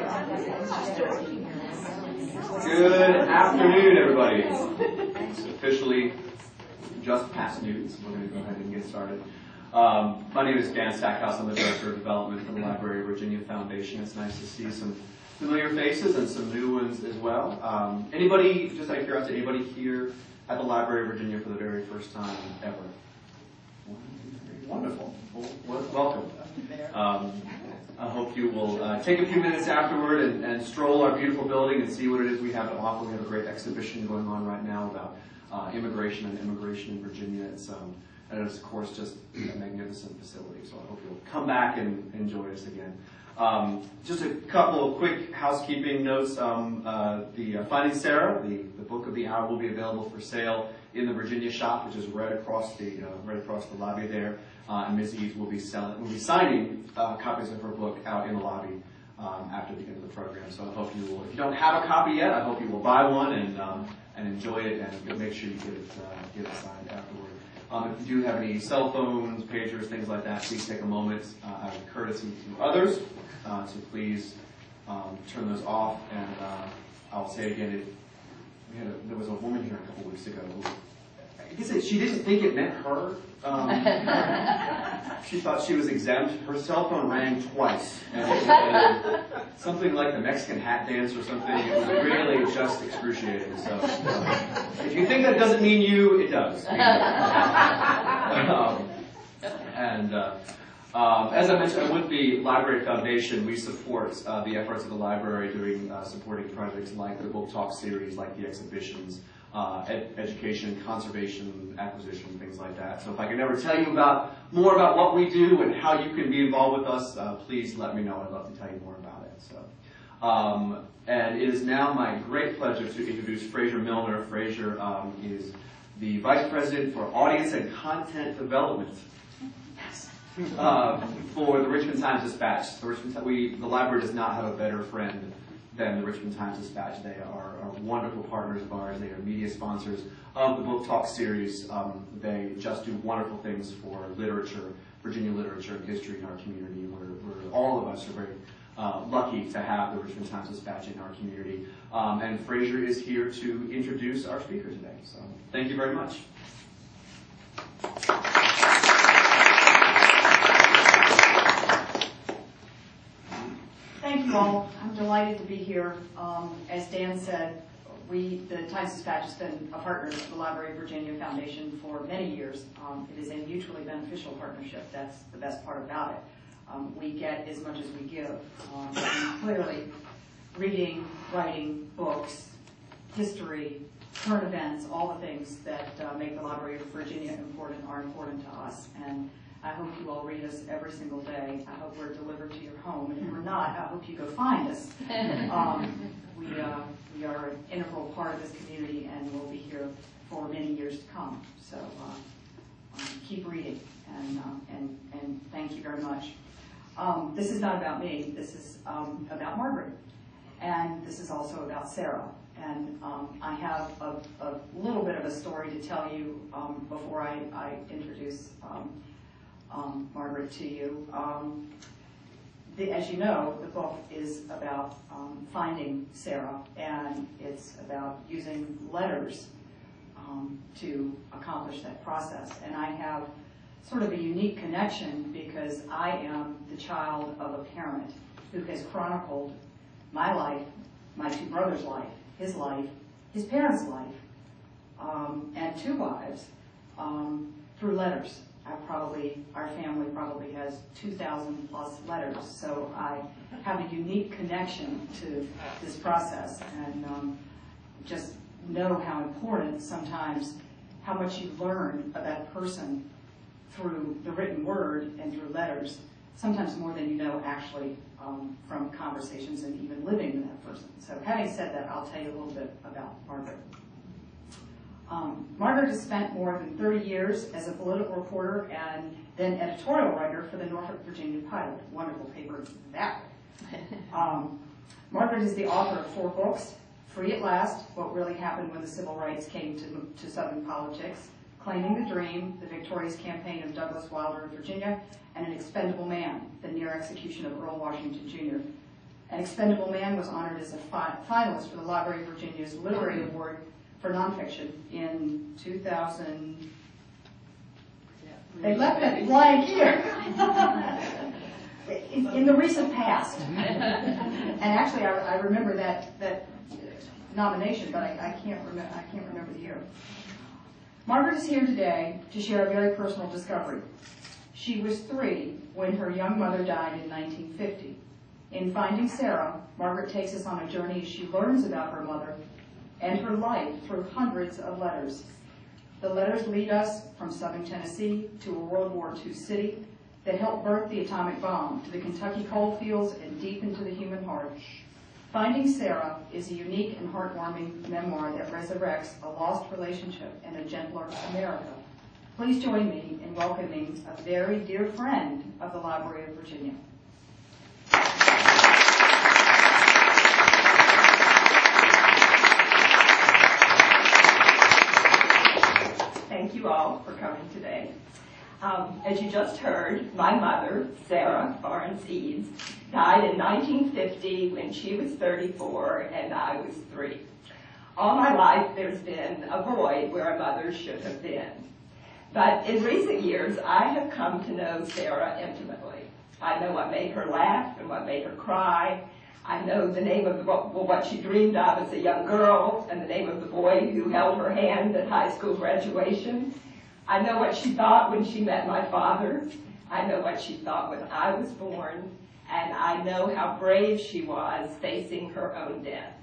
Good afternoon, everybody. It's officially just past noon, so we're going to go ahead and get started. My name is Dan Stackhouse. I'm the Director of Development for the Library of Virginia Foundation. It's nice to see some familiar faces and some new ones as well. Anybody, just out of curiosity, anybody here at the Library of Virginia for the very first time ever? Wonderful. Well, welcome. I hope you will take a few minutes afterward and stroll our beautiful building and see what it is we have to offer. We have a great exhibition going on right now about immigration and immigration in Virginia. And it's, of course, just a magnificent facility. So I hope you'll come back and enjoy us again. Just a couple of quick housekeeping notes. Finding Sara, the book of the hour, will be available for sale in the Virginia shop, which is right across the lobby there. And Ms. Edds will be signing copies of her book out in the lobby after the end of the program. So I hope you will. If you don't have a copy yet, I hope you will buy one and enjoy it, and make sure you get it signed afterward. If you do have any cell phones, pagers, things like that, please take a moment out of courtesy to others to please turn those off. And I'll say it again, there was a woman here a couple weeks ago who, I guess she didn't think it meant her. She thought she was exempt. Her cell phone rang twice. And something like the Mexican hat dance or something. It was really just excruciating. So if you think that doesn't mean you, it does. As I mentioned, with the Library Foundation, we support the efforts of the library during supporting projects like the book talk series, like the exhibitions, education, conservation, acquisition, things like that. So if I can ever tell you more about what we do and how you can be involved with us, please let me know. I'd love to tell you more about it. So, and it is now my great pleasure to introduce Fraser Milner. Fraser is the Vice President for Audience and Content Development for the Richmond Times-Dispatch. The library does not have a better friend than the Richmond Times-Dispatch. They are wonderful partners of ours. They are media sponsors of the Book Talk series. They just do wonderful things for literature, Virginia literature and history in our community. We're all of us are very lucky to have the Richmond Times-Dispatch in our community. And Fraser is here to introduce our speaker today. So thank you very much. Thank you all. I'm delighted to be here. As Dan said, the Times-Dispatch has been a partner of the Library of Virginia Foundation for many years. It is a mutually beneficial partnership. That's the best part about it. We get as much as we give. And clearly, reading, writing, books, history, current events, all the things that make the Library of Virginia important are important to us. And I hope you all read us every single day. I hope we're delivered to your home. And if we're not, I hope you go find us. We are an integral part of this community, and we'll be here for many years to come. So keep reading, and thank you very much. This is not about me. This is about Margaret. And this is also about Sara. And I have a little bit of a story to tell you before I introduce Margaret to you. As you know, the book is about finding Sara, and it's about using letters to accomplish that process. And I have sort of a unique connection because I am the child of a parent who has chronicled my life, my two brothers' life, his parents' life, and two wives through letters. Our family probably has 2,000 plus letters, so I have a unique connection to this process, and just know how important sometimes how much you learn about a person through the written word and through letters, sometimes more than you know actually from conversations and even living with that person. So having said that, I'll tell you a little bit about Margaret. Margaret has spent more than 30 years as a political reporter and then editorial writer for the Norfolk Virginia Pilot, wonderful paper that way. Margaret is the author of 4 books, Free at Last, What Really Happened When the Civil Rights Came to Southern Politics, Claiming the Dream, The Victorious Campaign of Douglas Wilder of Virginia, and An Expendable Man, The Near Execution of Earl Washington Jr. An Expendable Man was honored as a finalist for the Library of Virginia's Literary Award for Nonfiction in 2000. They left it blank here. In the recent past. And actually, I remember that nomination, but I can't remember the year. Margaret is here today to share a very personal discovery. She was 3 when her young mother died in 1950. In Finding Sara, Margaret takes us on a journey as she learns about her mother and her life through hundreds of letters. The letters lead us from southern Tennessee to a World War II city that helped birth the atomic bomb, to the Kentucky coal fields and deep into the human heart. Finding Sara is a unique and heartwarming memoir that resurrects a lost relationship and a gentler America. Please join me in welcoming a very dear friend of the Library of Virginia. Thank you all for coming today. As you just heard, my mother, Sara Edds, died in 1950 when she was 34 and I was 3. All my life there's been a void where a mother should have been. But in recent years, I have come to know Sara intimately. I know what made her laugh and what made her cry. I know the name of what she dreamed of as a young girl and the name of the boy who held her hand at high school graduation. I know what she thought when she met my father. I know what she thought when I was born. And I know how brave she was facing her own death.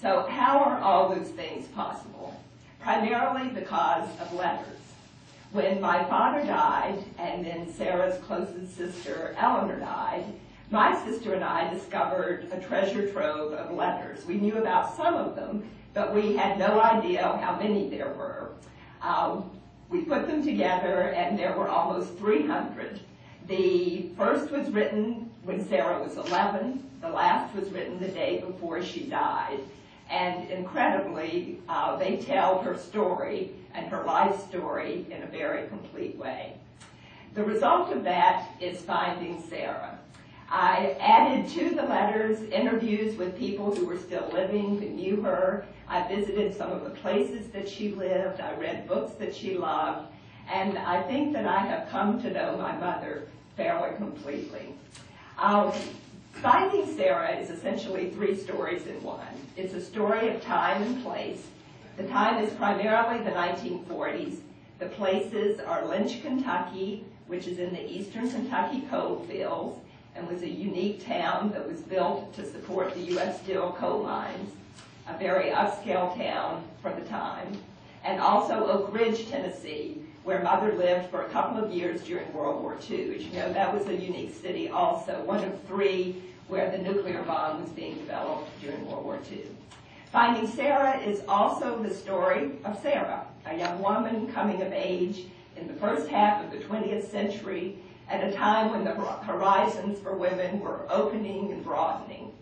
So how are all those things possible? Primarily because of letters. When my father died, and then Sara's closest sister, Eleanor, died, my sister and I discovered a treasure trove of letters. We knew about some of them, but we had no idea how many there were. We put them together, and there were almost 300. The first was written when Sara was 11. The last was written the day before she died. And incredibly, they tell her story and her life story in a very complete way. The result of that is Finding Sara. I added to the letters interviews with people who were still living, who knew her. I visited some of the places that she lived. I read books that she loved. And I think that I have come to know my mother fairly completely. Finding Sara is essentially 3 stories in one. It's a story of time and place. The time is primarily the 1940s. The places are Lynch, Kentucky, which is in the eastern Kentucky coal fields, and was a unique town that was built to support the U.S. Steel coal mines, a very upscale town for the time, and also Oak Ridge, Tennessee, where Mother lived for a couple of years during World War II. As you know, that was a unique city also, one of 3 where the nuclear bomb was being developed during World War II. Finding Sara is also the story of Sara, a young woman coming of age in the first half of the 20th century, at a time when the horizons for women were opening and broadening.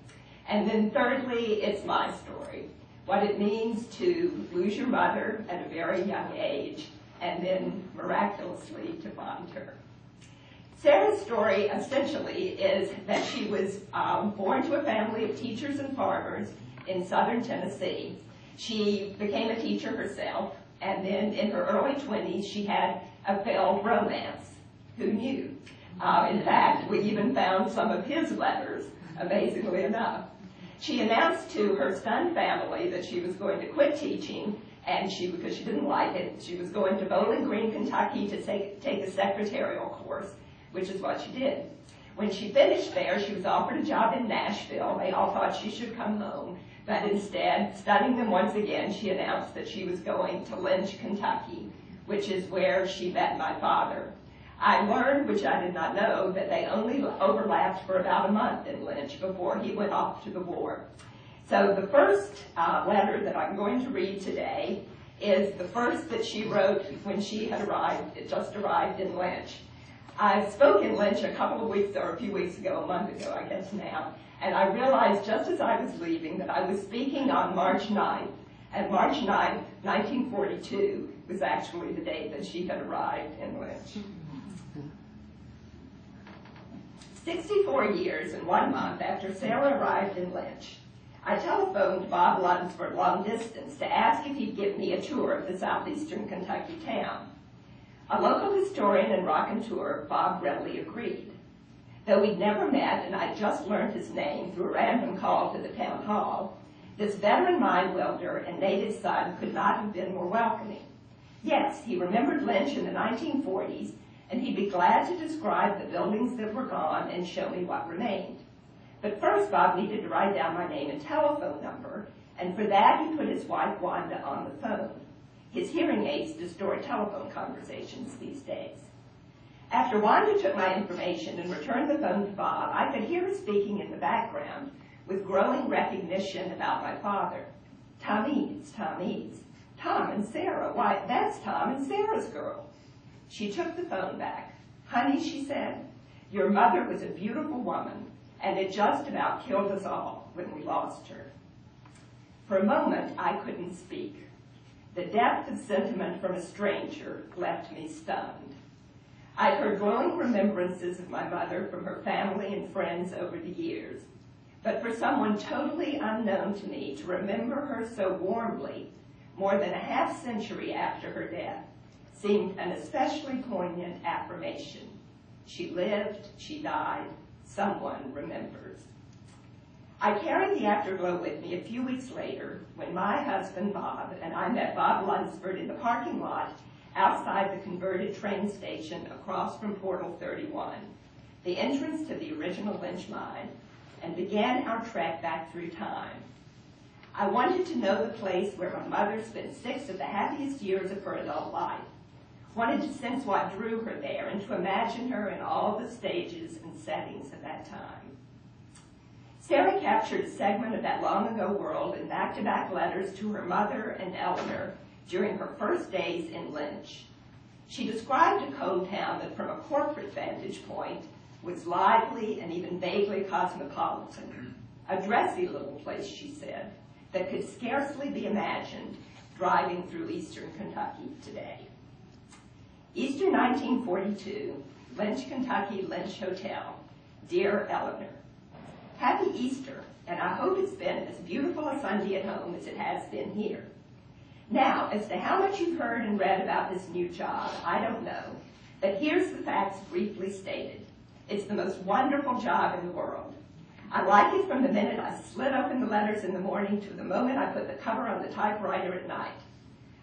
And then thirdly, it's my story, what it means to lose your mother at a very young age, and then miraculously to find her. Sara's story essentially is that she was born to a family of teachers and farmers in southern Tennessee. She became a teacher herself, and then in her early 20s she had a failed romance. Who knew? In fact, we even found some of his letters, amazingly enough. She announced to her stunned family that she was going to quit teaching, and because she didn't like it, she was going to Bowling Green, Kentucky to take a secretarial course, which is what she did. When she finished there, she was offered a job in Nashville. They all thought she should come home, but instead, studying them once again, she announced that she was going to Lynch, Kentucky, which is where she met my father. I learned, which I did not know, that they only overlapped for about a month in Lynch before he went off to the war. So the first letter that I'm going to read today is the first that she wrote when she had just arrived in Lynch. I spoke in Lynch a couple of weeks, or a few weeks ago, a month ago, I guess now, and I realized just as I was leaving that I was speaking on March 9th, and March 9th, 1942 was actually the day that she had arrived in Lynch. 64 years and 1 month after Sara arrived in Lynch, I telephoned Bob Lunsford long distance to ask if he'd give me a tour of the southeastern Kentucky town. A local historian and raconteur, Bob readily agreed. Though we'd never met and I'd just learned his name through a random call to the town hall, this veteran mine welder and native son could not have been more welcoming. Yes, he remembered Lynch in the 1940s, and he'd be glad to describe the buildings that were gone and show me what remained. But first, Bob needed to write down my name and telephone number, and for that he put his wife Wanda on the phone. His hearing aids distort telephone conversations these days. After Wanda took my information and returned the phone to Bob, I could hear her speaking in the background with growing recognition about my father. Tom Eads, Tom Eads. Tom and Sara, why, that's Tom and Sara's girl. She took the phone back. Honey, she said, your mother was a beautiful woman, and it just about killed us all when we lost her. For a moment, I couldn't speak. The depth of sentiment from a stranger left me stunned. I'd heard glowing remembrances of my mother from her family and friends over the years, but for someone totally unknown to me to remember her so warmly, more than a half-century after her death, seemed an especially poignant affirmation. She lived, she died, someone remembers. I carried the afterglow with me a few weeks later when my husband Bob and I met Bob Lunsford in the parking lot outside the converted train station across from Portal 31, the entrance to the original Lynch mine, and began our trek back through time. I wanted to know the place where my mother spent 6 of the happiest years of her adult life, wanted to sense what drew her there and to imagine her in all the stages and settings of that time. Sara captured a segment of that long-ago world in back-to-back letters to her mother and Eleanor during her first days in Lynch. She described a coal town that from a corporate vantage point was lively and even vaguely cosmopolitan, a dressy little place, she said, that could scarcely be imagined driving through eastern Kentucky today. Easter 1942, Lynch, Kentucky, Lynch Hotel. Dear Eleanor, Happy Easter, and I hope it's been as beautiful a Sunday at home as it has been here. Now, as to how much you've heard and read about this new job, I don't know, but here's the facts briefly stated. It's the most wonderful job in the world. I like it from the minute I slit open the letters in the morning to the moment I put the cover on the typewriter at night.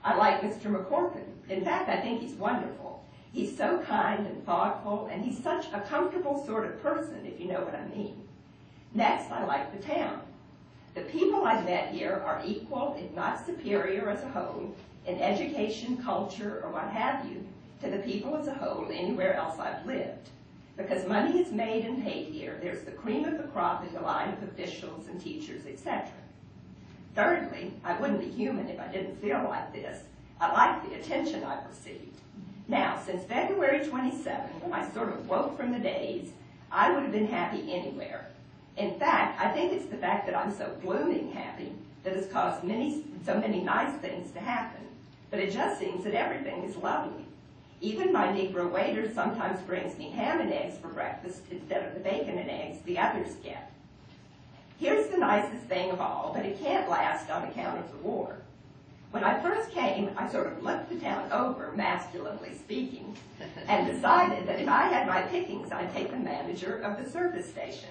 I like Mr. McCorpin. In fact, I think he's wonderful. He's so kind and thoughtful, and he's such a comfortable sort of person, if you know what I mean. Next, I like the town. The people I've met here are equal, if not superior as a whole, in education, culture, or what have you, to the people as a whole anywhere else I've lived. Because money is made and paid here, there's the cream of the crop in the line of officials and teachers, etc. Thirdly, I wouldn't be human if I didn't feel like this. I like the attention I've received. Now, since February 27, when I sort of woke from the daze, I would have been happy anywhere. In fact, I think it's the fact that I'm so blooming happy that has caused so many nice things to happen. But it just seems that everything is lovely. Even my Negro waiter sometimes brings me ham and eggs for breakfast instead of the bacon and eggs the others get. Here's the nicest thing of all, but it can't last on account of the war. When I first came, I sort of looked the town over, masculinely speaking, and decided that if I had my pickings, I'd take the manager of the service station.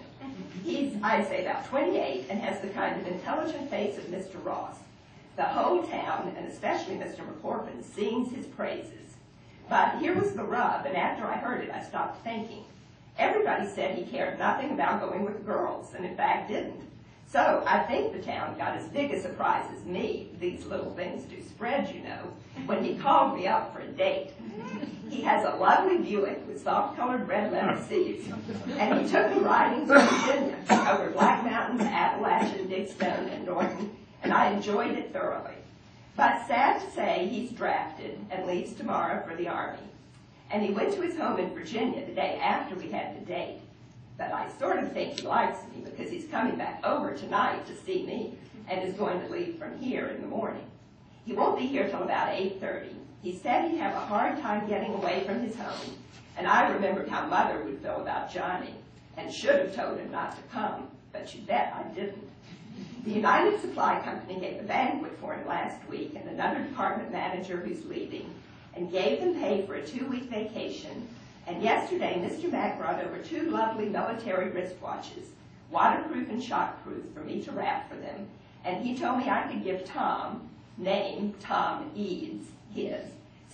He's, I'd say, about 28 and has the kind of intelligent face of Mr. Ross. The whole town, and especially Mr. McCorpin, sings his praises. But here was the rub, and after I heard it, I stopped thinking. Everybody said he cared nothing about going with girls, and in fact didn't. So I think the town got as big a surprise as me, these little things do spread, you know, when he called me up for a date. He has a lovely Buick with soft-colored red leather seats, and he took me riding to Virginia over Black Mountains, Appalachian, Dickstone, and Norton, and I enjoyed it thoroughly. But sad to say, he's drafted and leaves tomorrow for the Army. And he went to his home in Virginia the day after we had the date. But I sort of think he likes me because he's coming back over tonight to see me and is going to leave from here in the morning. He won't be here till about 8:30. He said he'd have a hard time getting away from his home, and I remembered how Mother would feel about Johnny. and should have told him not to come, but you bet I didn't. The United Supply Company gave a banquet for him last week, and another department manager who's leaving, and gave them pay for a 2-week vacation. And yesterday, Mr. Mack brought over 2 lovely military wristwatches, waterproof and shockproof, for me to wrap for them. And he told me I could give Tom, named Tom Eads, his.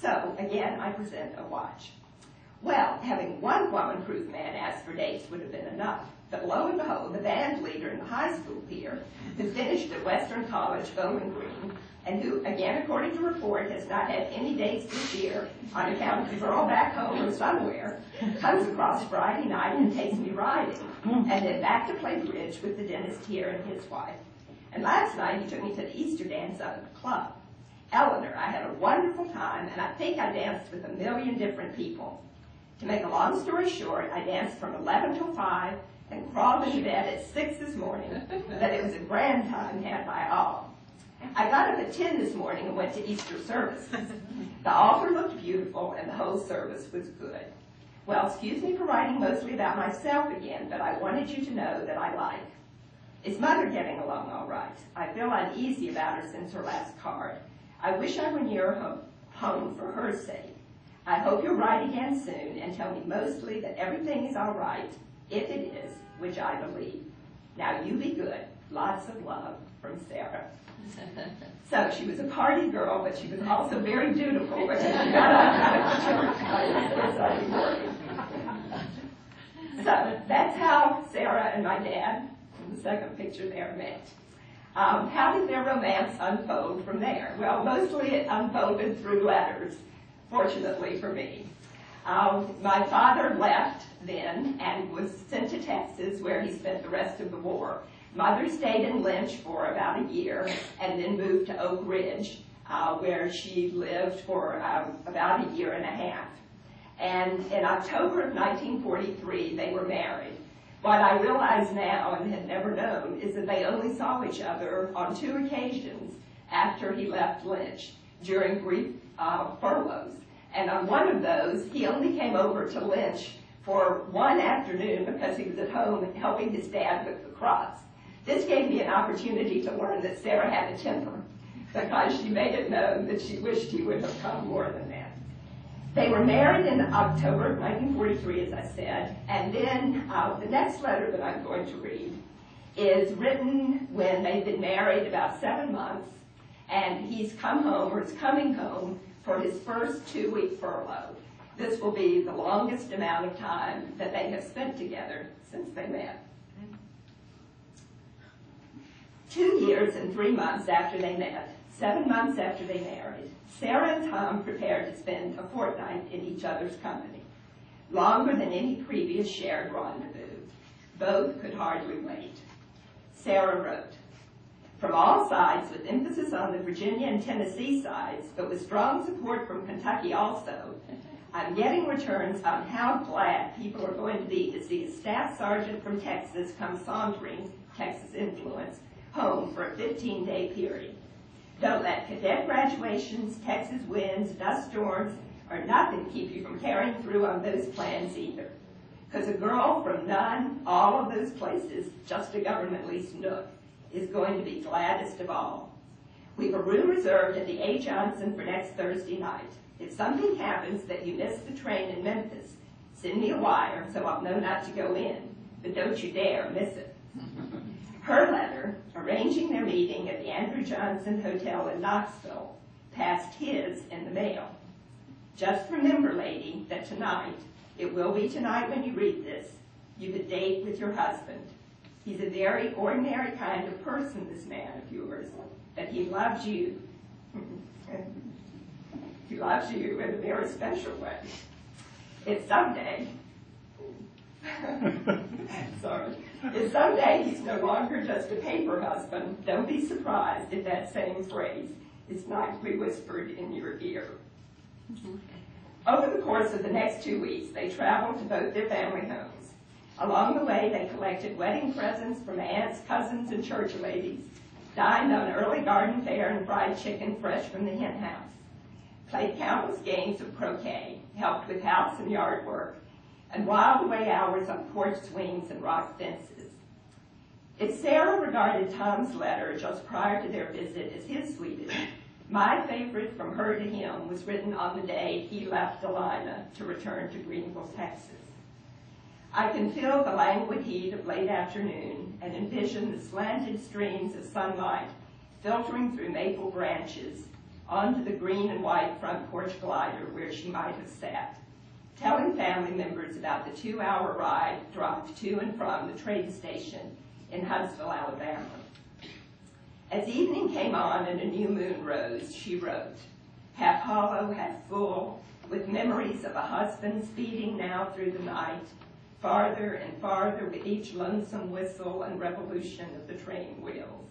So, again, I present a watch. Well, having one woman-proof man ask for dates would have been enough. But lo and behold, the band leader in the high school here, who finished at Western College, Bowling Green, and who, again, according to report, has not had any dates this year on account of the girl back home or somewhere, comes across Friday night and takes me riding, and then back to play bridge with the dentist here and his wife. And last night, he took me to the Easter dance out of the club. Eleanor, I had a wonderful time, and I think I danced with 1 million different people. To make a long story short, I danced from 11 till 5 and crawled into bed at 6 this morning, but it was a grand time had by all. I got up at 10 this morning and went to Easter services. The altar looked beautiful, and the whole service was good. Well, excuse me for writing mostly about myself again, but I wanted you to know that I like. Is Mother getting along all right? I feel uneasy about her since her last card. I wish I were near home for her sake. I hope you'll write again soon and tell me mostly that everything is all right, if it is, which I believe. Now you be good. Lots of love, from Sara. So she was a party girl, but she was also very dutiful when she got out of church. So that's how Sara and my dad, in the second picture there, met. How did their romance unfold from there? Well, mostly it unfolded through letters, fortunately for me. My father left then and was sent to Texas, where he spent the rest of the war. Mother stayed in Lynch for about a year and then moved to Oak Ridge, where she lived for about a year and a half. And in October of 1943, they were married. What I realize now and had never known is that they only saw each other on 2 occasions after he left Lynch during brief furloughs. And on one of those, he only came over to Lynch for one afternoon because he was at home helping his dad with the crops. This gave me an opportunity to learn that Sara had a temper, because she made it known that she wished he would have come more than that. They were married in October of 1943, as I said, and then the next letter that I'm going to read is written when they've been married about 7 months, and he's come home, or is coming home, for his first 2-week furlough. This will be the longest amount of time that they have spent together since they met. 2 years and 3 months after they met, 7 months after they married, Sara and Tom prepared to spend a fortnight in each other's company, longer than any previous shared rendezvous. Both could hardly wait. Sara wrote, "From all sides, with emphasis on the Virginia and Tennessee sides, but with strong support from Kentucky also, I'm getting returns on how glad people are going to be to see a staff sergeant from Texas come sauntering, Texas influence, home for a 15-day period. Don't let cadet graduations, Texas winds, dust storms, or nothing keep you from carrying through on those plans either. Because a girl from none, all of those places, just a government leased nook, is going to be gladdest of all. We've a room reserved at the A. Johnson for next Thursday night. If something happens that you miss the train in Memphis, send me a wire so I'll know not to go in, but don't you dare miss it." Her letter, arranging their meeting at the Andrew Johnson Hotel in Knoxville, passed his in the mail. Just remember, lady, that tonight, it will be tonight when you read this, you've a date with your husband. He's a very ordinary kind of person, this man of yours, but he loves you. He loves you in a very special way. If someday, if someday he's no longer just a paper husband, don't be surprised if that same phrase is nightly whispered in your ear. Over the course of the next 2 weeks, they traveled to both their family homes. Along the way, they collected wedding presents from aunts, cousins, and church ladies, dined on early garden fare and fried chicken fresh from the hen house, played countless games of croquet, helped with house and yard work, and while away hours on porch swings and rock fences. If Sara regarded Tom's letter just prior to their visit as his sweetest, my favorite from her to him was written on the day he left Delina to return to Greenville, Texas. I can feel the languid heat of late afternoon and envision the slanted streams of sunlight filtering through maple branches onto the green and white front porch glider where she might have sat, telling family members about the 2-hour ride drive to and from the train station in Huntsville, Alabama. As evening came on and a new moon rose, she wrote, half hollow, half full, with memories of a husband speeding now through the night, farther and farther with each lonesome whistle and revolution of the train wheels.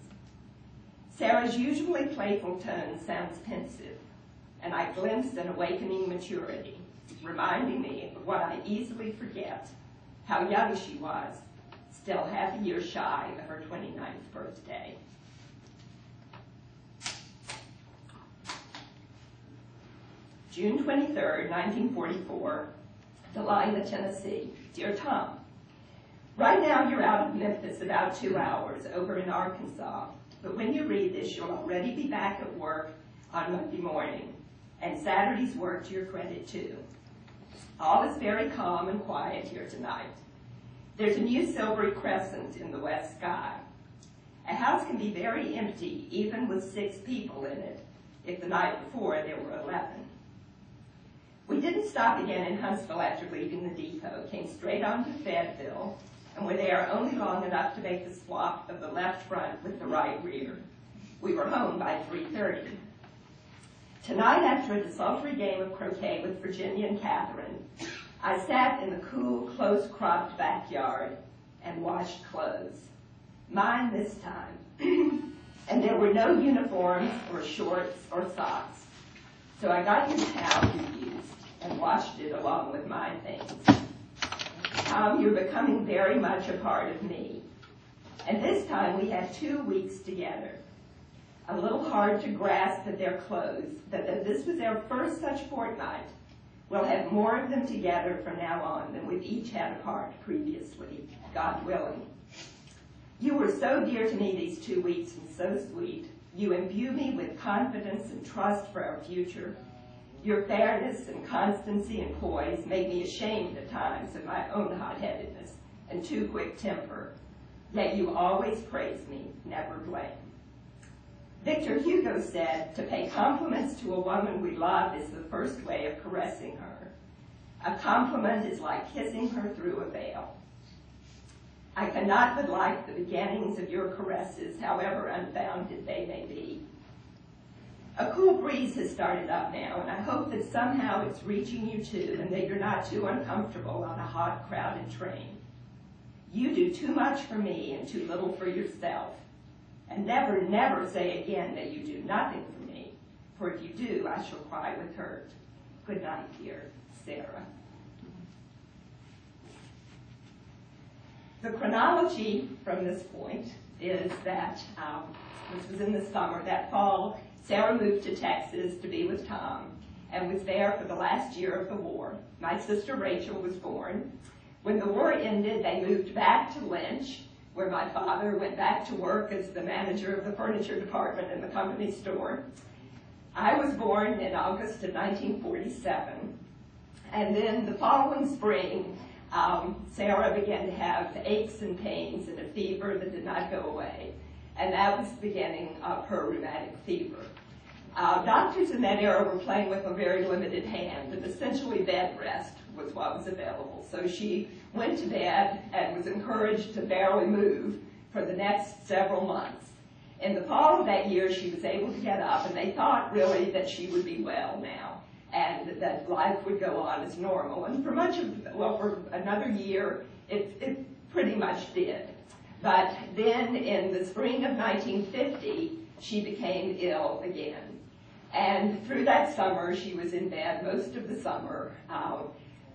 Sara's usually playful tone sounds pensive, and I glimpse an awakening maturity, reminding me of what I easily forget, how young she was, still half a year shy of her 29th birthday. June 23rd, 1944, Delina, Tennessee. Dear Tom, right now you're out of Memphis about 2 hours over in Arkansas, but when you read this, you'll already be back at work on Monday morning, and Saturday's work to your credit too. All is very calm and quiet here tonight. There's a new silvery crescent in the west sky. A house can be very empty, even with 6 people in it, if the night before there were 11. We didn't stop again in Huntsville after leaving the depot, came straight on to Fayetteville, and were there only long enough to make the swap of the left front with the right rear. We were home by 3:30. Tonight, after a desultory game of croquet with Virginia and Catherine, I sat in the cool, close-cropped backyard and washed clothes. Mine this time. And there were no uniforms or shorts or socks. So I got your towel you used and washed it along with my things. Tom, you're becoming very much a part of me. And this time we had 2 weeks together. A little hard to grasp that they're closed, that this was our first such fortnight. We'll have more of them together from now on than we've each had apart previously, God willing. You were so dear to me these 2 weeks and so sweet. You imbue me with confidence and trust for our future. Your fairness and constancy and poise made me ashamed at times of my own hot-headedness and too quick temper. Yet you always praise me, never blame. Victor Hugo said, to pay compliments to a woman we love is the first way of caressing her. A compliment is like kissing her through a veil. I cannot but like the beginnings of your caresses, however unfounded they may be. A cool breeze has started up now, and I hope that somehow it's reaching you too, and that you're not too uncomfortable on a hot, crowded train. You do too much for me and too little for yourself. And never, never say again that you do nothing for me, for if you do, I shall cry with hurt. Good night, dear Sara. The chronology from this point is that this was in the summer. That fall, Sara moved to Texas to be with Tom and was there for the last year of the war. My sister Rachel was born. When the war ended, they moved back to Lynch, where my father went back to work as the manager of the furniture department in the company store. I was born in August of 1947, and then the following spring, Sara began to have aches and pains and a fever that did not go away, and that was the beginning of her rheumatic fever. Doctors in that era were playing with a very limited hand, and essentially bed rest was what was available. So she went to bed and was encouraged to barely move for the next several months. In the fall of that year, she was able to get up, and they thought really that she would be well now, and that life would go on as normal. And for for another year, it pretty much did. But then in the spring of 1950, she became ill again. And through that summer, she was in bed most of the summer.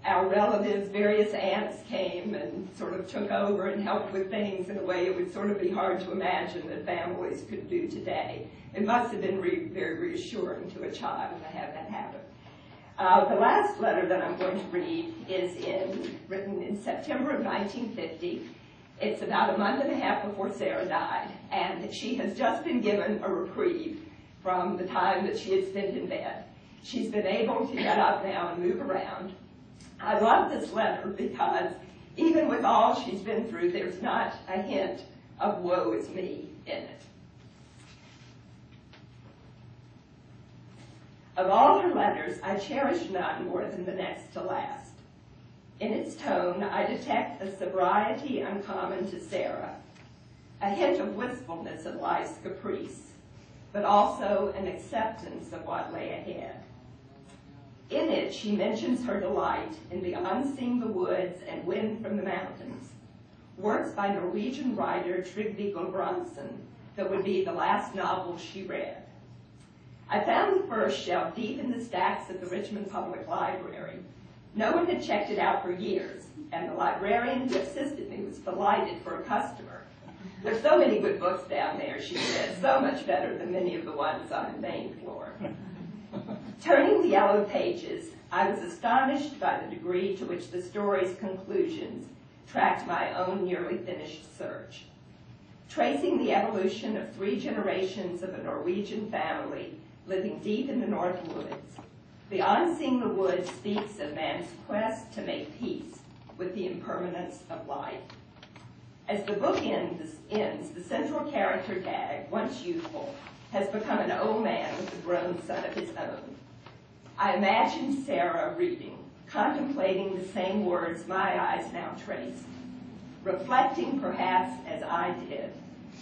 Our relatives, various aunts came and sort of took over and helped with things in a way it would sort of be hard to imagine that families could do today. It must have been very reassuring to a child to have that happen. The last letter that I'm going to read is written in September of 1950. It's about a month and a half before Sara died, and she has just been given a reprieve from the time that she had spent in bed. She's been able to get up now and move around. I love this letter because even with all she's been through, there's not a hint of woe is me in it. Of all her letters, I cherish none more than the next to last. In its tone, I detect a sobriety uncommon to Sara, a hint of wistfulness of life's caprice, but also an acceptance of what lay ahead. In it, she mentions her delight in Beyond the Woods and Wind from the Mountains, works by Norwegian writer Trygve Gulbrandsen that would be the last novel she read. I found the first shelved deep in the stacks at the Richmond Public Library. No one had checked it out for years, and the librarian who assisted me was delighted for a customer. There's so many good books down there, she said, so much better than many of the ones on the main floor. Turning the yellow pages, I was astonished by the degree to which the story's conclusions tracked my own nearly finished search. Tracing the evolution of 3 generations of a Norwegian family living deep in the North Woods, Beyond the Woods speaks of man's quest to make peace with the impermanence of life. As the book ends, the central character, Dag, once youthful, has become an old man with a grown son of his own. I imagine Sara reading, contemplating the same words my eyes now trace, reflecting perhaps as I did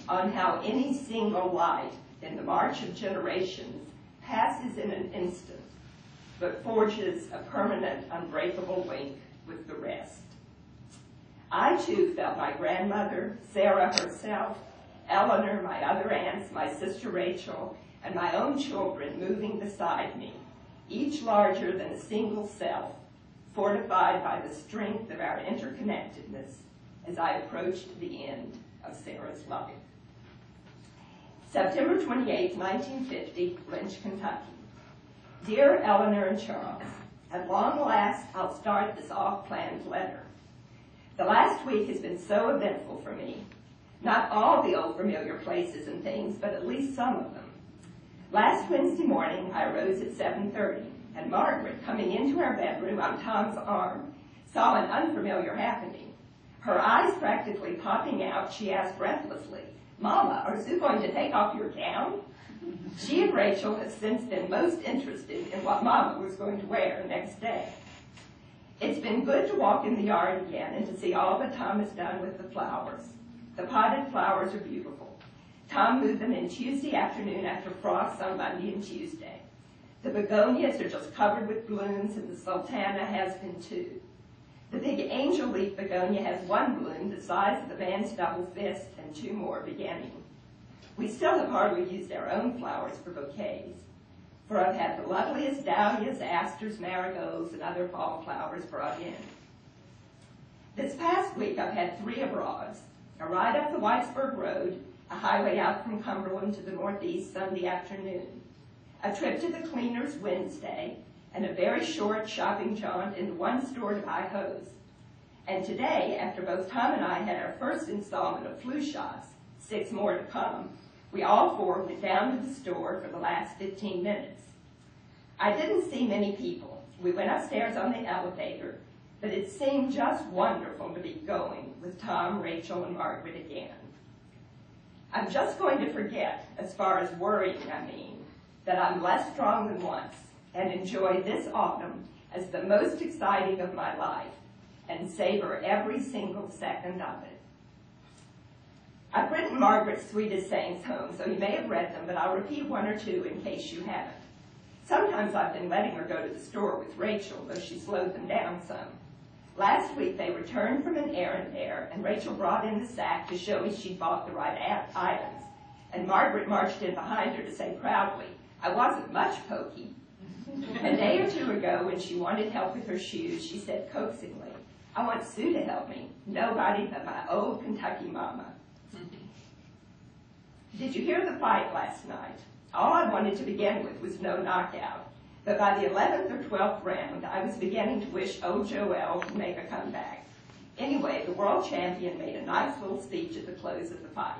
on how any single light in the march of generations passes in an instant, but forges a permanent, unbreakable link with the rest. I too felt my grandmother, Sara herself, Eleanor, my other aunts, my sister Rachel, and my own children moving beside me, each larger than a single self, fortified by the strength of our interconnectedness as I approached the end of Sara's life. September 28, 1950, Lynch, Kentucky. Dear Eleanor and Charles, at long last I'll start this off-planned letter. The last week has been so eventful for me. Not all the old familiar places and things, but at least some of them. Last Wednesday morning, I rose at 7:30, and Margaret, coming into our bedroom on Tom's arm, saw an unfamiliar happening. Her eyes practically popping out, she asked breathlessly, "Mama, are you going to take off your gown?" She and Rachel have since been most interested in what Mama was going to wear next day. It's been good to walk in the yard again and to see all that Tom has done with the flowers. The potted flowers are beautiful. Tom moved them in Tuesday afternoon after frosts on Monday and Tuesday. The begonias are just covered with blooms, and the sultana has been too. The big angel leaf begonia has one bloom the size of the man's double fist and 2 more beginning. We still have hardly used our own flowers for bouquets, for I've had the loveliest dahlias, asters, marigolds, and other fall flowers brought in. This past week I've had 3 abroads, a ride up the Whitesburg Road, a highway out from Cumberland to the northeast Sunday afternoon, a trip to the cleaners Wednesday, and a very short shopping jaunt into one store to buy hose. And today, after both Tom and I had our first installment of flu shots, 6 more to come, we all 4 went down to the store for the last 15 minutes. I didn't see many people. We went upstairs on the elevator, but it seemed just wonderful to be going with Tom, Rachel, and Margaret again. I'm just going to forget, as far as worrying I mean, that I'm less strong than once, and enjoy this autumn as the most exciting of my life, and savor every single second of it. I've written Margaret's sweetest sayings home, so you may have read them, but I'll repeat 1 or 2 in case you haven't. Sometimes I've been letting her go to the store with Rachel, though she slowed them down some. Last week they returned from an errand there, and Rachel brought in the sack to show me she'd bought the right items. And Margaret marched in behind her to say proudly, "I wasn't much pokey." A day or 2 ago, when she wanted help with her shoes, she said coaxingly, "I want Sue to help me. Nobody but my old Kentucky mama." Did you hear the fight last night? All I wanted to begin with was no knockout. But by the 11th or 12th round, I was beginning to wish old Joelle would make a comeback. Anyway, the world champion made a nice little speech at the close of the fight.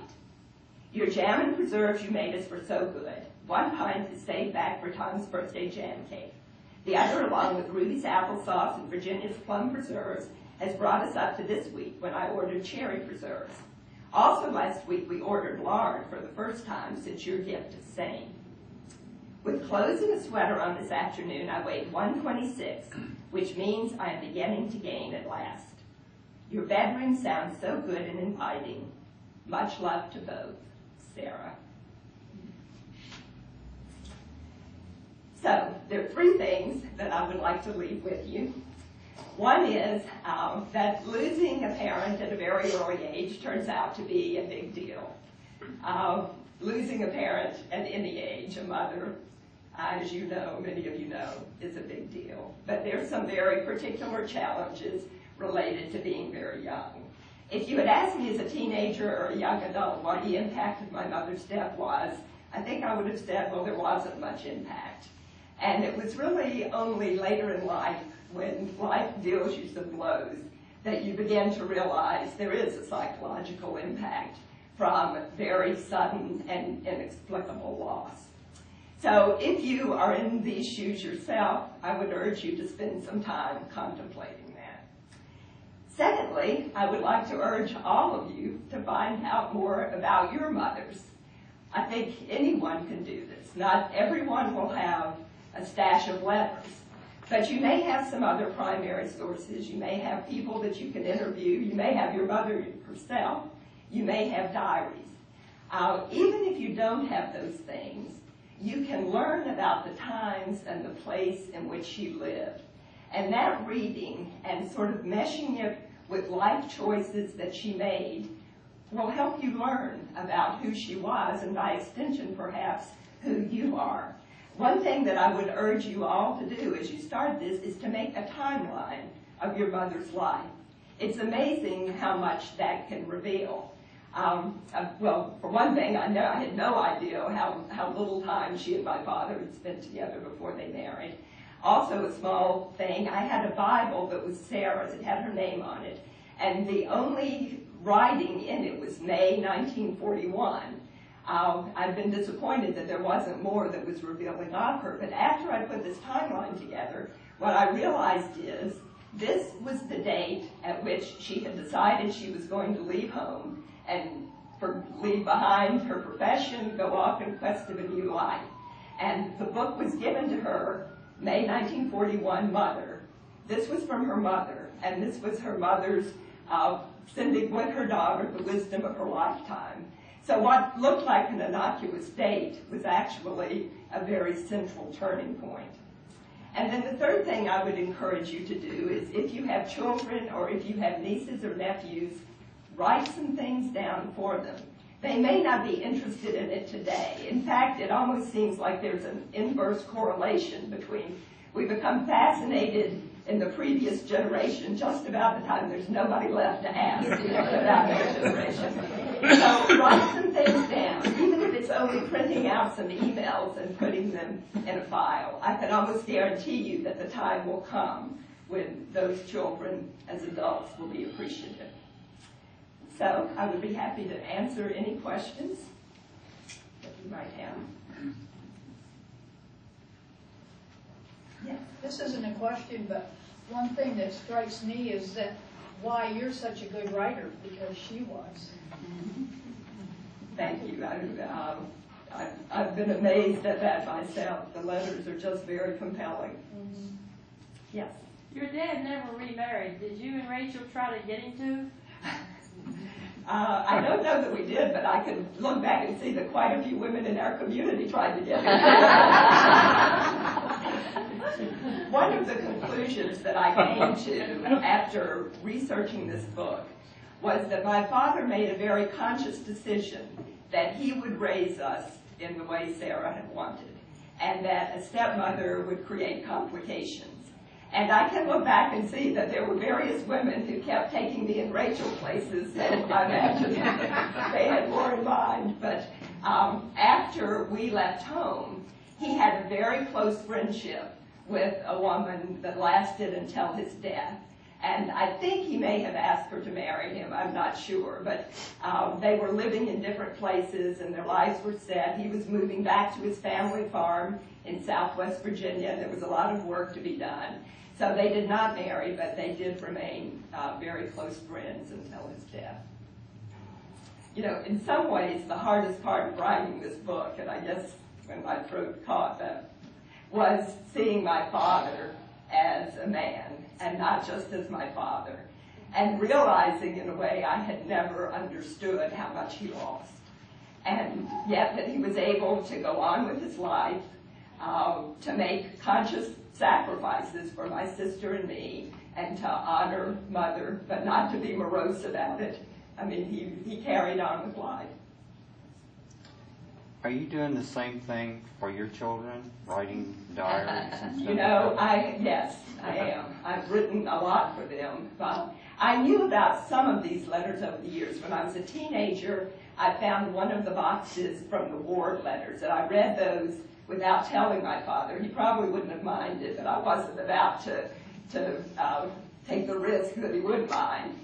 Your jam and preserves you made us were so good. 1 pint is saved back for Tom's birthday jam cake. The other, along with Rudy's applesauce and Virginia's plum preserves, has brought us up to this week when I ordered cherry preserves. Also last week we ordered lard for the first time since your gift is sane. With clothes and a sweater on this afternoon, I weighed 126, which means I am beginning to gain at last. Your bedroom sounds so good and inviting. Much love to both. Sara. So, there are 3 things that I would like to leave with you. One is that losing a parent at a very early age turns out to be a big deal. Losing a parent at any age, a mother, as you know, many of you know, is a big deal. But there's some very particular challenges related to being very young. If you had asked me as a teenager or a young adult what the impact of my mother's death was, I think I would have said, well, there wasn't much impact. And it was really only later in life, when life deals you some blows, that you begin to realize there is a psychological impact from very sudden and inexplicable loss. So if you are in these shoes yourself, I would urge you to spend some time contemplating that. Secondly, I would like to urge all of you to find out more about your mothers. I think anyone can do this. Not everyone will have a stash of letters, but you may have some other primary sources. You may have people that you can interview. You may have your mother herself. You may have diaries. Even if you don't have those things, you can learn about the times and the place in which she lived. And that reading and sort of meshing it with life choices that she made will help you learn about who she was and by extension perhaps who you are. One thing that I would urge you all to do as you start this is to make a timeline of your mother's life. It's amazing how much that can reveal. Well, for one thing, I had no idea how little time she and my father had spent together before they married. Also, a small thing, I had a Bible that was Sara's. It had her name on it. And the only writing in it was May 1941. I've been disappointed that there wasn't more that was revealing of her. But after I put this timeline together, what I realized is this was the date at which she had decided she was going to leave home and leave behind her profession, go off in quest of a new life. And the book was given to her, May 1941, Mother. This was from her mother, and this was her mother's sending with her daughter the wisdom of her lifetime. So what looked like an innocuous date was actually a very central turning point. And then the third thing I would encourage you to do is if you have children or if you have nieces or nephews, write some things down for them. They may not be interested in it today. In fact, it almost seems like there's an inverse correlation between we become fascinated in the previous generation just about the time there's nobody left to ask about their generation. So write some things down, even if it's only printing out some emails and putting them in a file. I can almost guarantee you that the time will come when those children as adults will be appreciative. So I would be happy to answer any questions that you might have. Yeah. This isn't a question, but one thing that strikes me is that why you're such a good writer, because she was. Thank you. I've been amazed at that myself. The letters are just very compelling. Mm-hmm. Yes. Your dad never remarried. Did you and Rachel try to get him to? I don't know that we did, but I can look back and see that quite a few women in our community tried to get him. One of the conclusions that I came to after researching this book was that my father made a very conscious decision that he would raise us in the way Sara had wanted, and that a stepmother would create complications. And I can look back and see that there were various women who kept taking me in Rachel places, so I imagine they had more in mind. But after we left home, he had a very close friendship with a woman that lasted until his death. And I think he may have asked her to marry him, I'm not sure. But they were living in different places and their lives were set. He was moving back to his family farm in southwest Virginia, and there was a lot of work to be done. So they did not marry, but they did remain very close friends until his death. You know, in some ways, the hardest part of writing this book, and I guess when my throat caught that, was seeing my father as a man and not just as my father, and realizing in a way I had never understood how much he lost. And yet that he was able to go on with his life, to make conscious sacrifices for my sister and me, and to honor Mother, but not to be morose about it. I mean, he carried on with life. Are you doing the same thing for your children, writing diaries and stuff? You know, yes, I am. I've written a lot for them. I knew about some of these letters over the years. When I was a teenager, I found one of the boxes from the war letters, and I read those without telling my father. He probably wouldn't have minded, but I wasn't about to take the risk that he would mind.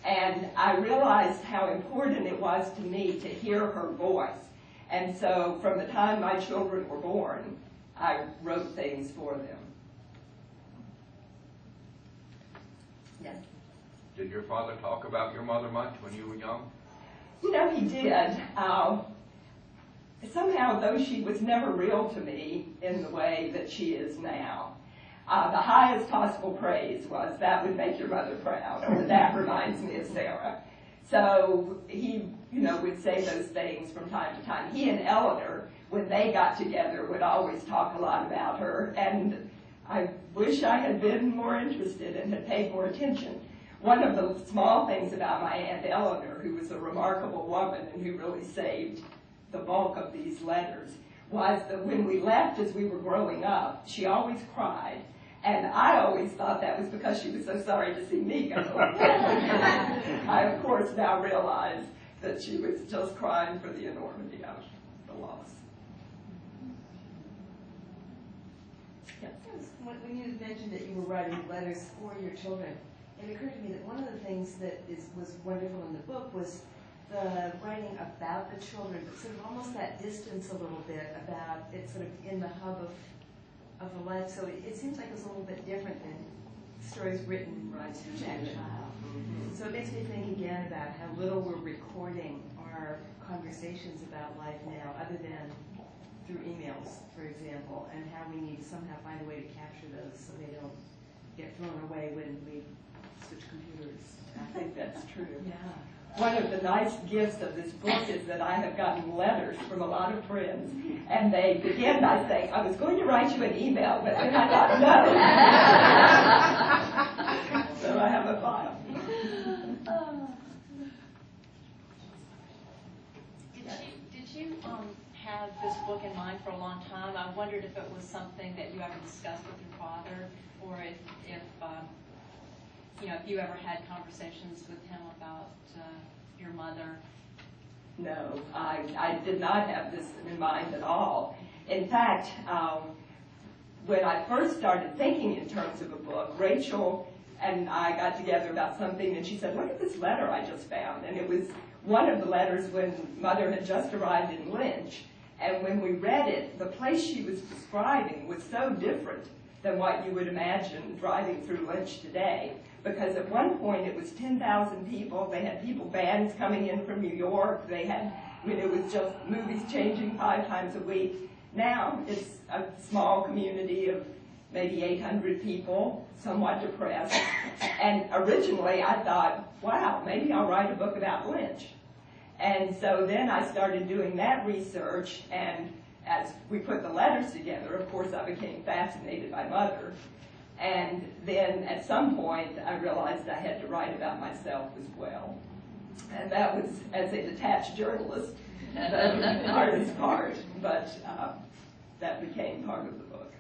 And I realized how important it was to me to hear her voice. And so from the time my children were born, I wrote things for them. Yes? Did your father talk about your mother much when you were young? You know, he did. Somehow, though she was never real to me in the way that she is now, the highest possible praise was, that would make your mother proud, or that reminds me of Sara. So he, would say those things from time to time. He and Eleanor, when they got together, would always talk a lot about her, and I wish I had been more interested and had paid more attention. One of the small things about my Aunt Eleanor, who was a remarkable woman and who really saved the bulk of these letters, was that when we left as we were growing up, she always cried. And I always thought that was because she was so sorry to see me go. I, of course, now realize that she was just crying for the enormity of the loss. Yes. When you mentioned that you were writing letters for your children, it occurred to me that one of the things that was wonderful in the book was the writing about the children, but sort of almost that distance a little bit about it sort of in the hub of the life. So it seems like it's a little bit different than stories written to that child. So it makes me think again about how little we're recording our conversations about life now, other than through emails, for example, and how we need to somehow find a way to capture those so they don't get thrown away when we switch computers. I think that's true. Yeah. One of the nice gifts of this book is that I have gotten letters from a lot of friends, and they begin by saying, I was going to write you an email, but then I thought, no. So I have a file. Did you have this book in mind for a long time? I wondered if it was something that you ever discussed with your father, or if you ever had conversations with him about your mother. No, I did not have this in mind at all. In fact, when I first started thinking in terms of a book, Rachel and I got together about something, and she said, look at this letter I just found. And it was one of the letters when Mother had just arrived in Lynch. And when we read it, the place she was describing was so different than what you would imagine driving through Lynch today. Because at one point it was 10,000 people. They had bands coming in from New York. It was just movies changing 5 times a week. Now it's a small community of maybe 800 people, somewhat depressed. And originally I thought, wow, maybe I'll write a book about Lynch. And so then I started doing that research, and as we put the letters together, of course I became fascinated by Mother. And then at some point I realized I had to write about myself as well. And that was, as a detached journalist, the hardest part, but that became part of the book.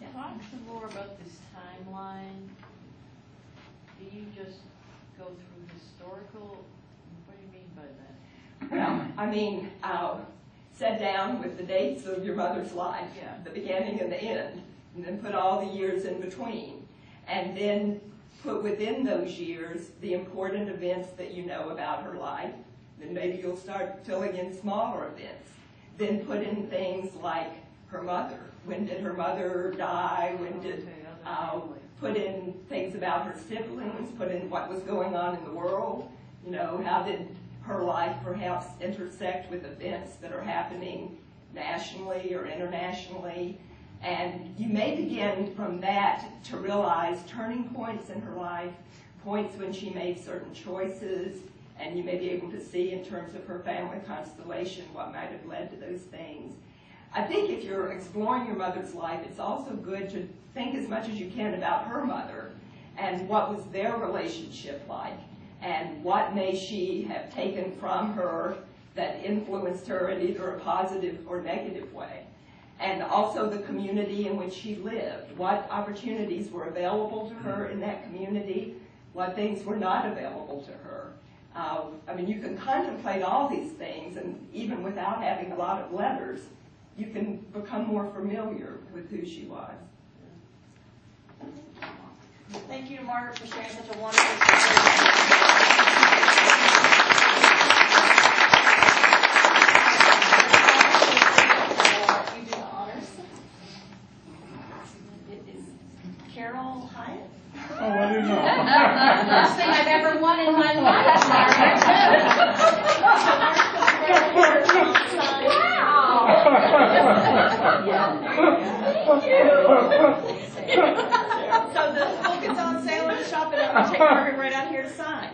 Yeah. Talk some more about this timeline. Do you just go through historical? What do you mean by that? Well, I mean, sat down with the dates of your mother's life, the beginning and the end, and then put all the years in between, and then put within those years the important events that you know about her life. Then maybe you'll start filling in smaller events. Then put in things like her mother. When did her mother die? When did, put in things about her siblings, put in what was going on in the world. You know, how did her life perhaps intersect with events that are happening nationally or internationally. And you may begin from that to realize turning points in her life, points when she made certain choices, and you may be able to see in terms of her family constellation what might have led to those things. I think if you're exploring your mother's life, it's also good to think as much as you can about her mother and what was their relationship like, and what may she have taken from her that influenced her in either a positive or negative way. And also the community in which she lived. What opportunities were available to her in that community? What things were not available to her? I mean, you can contemplate all these things, and even without having a lot of letters, you can become more familiar with who she was. Thank you to Margaret for sharing such a wonderful story. You do the honors. It is Carol Hyatt. Oh, I didn't know. First thing I've ever won in my life, Margaret. So the book is on sale at the shop, and I'm going to take Margaret right out here to sign.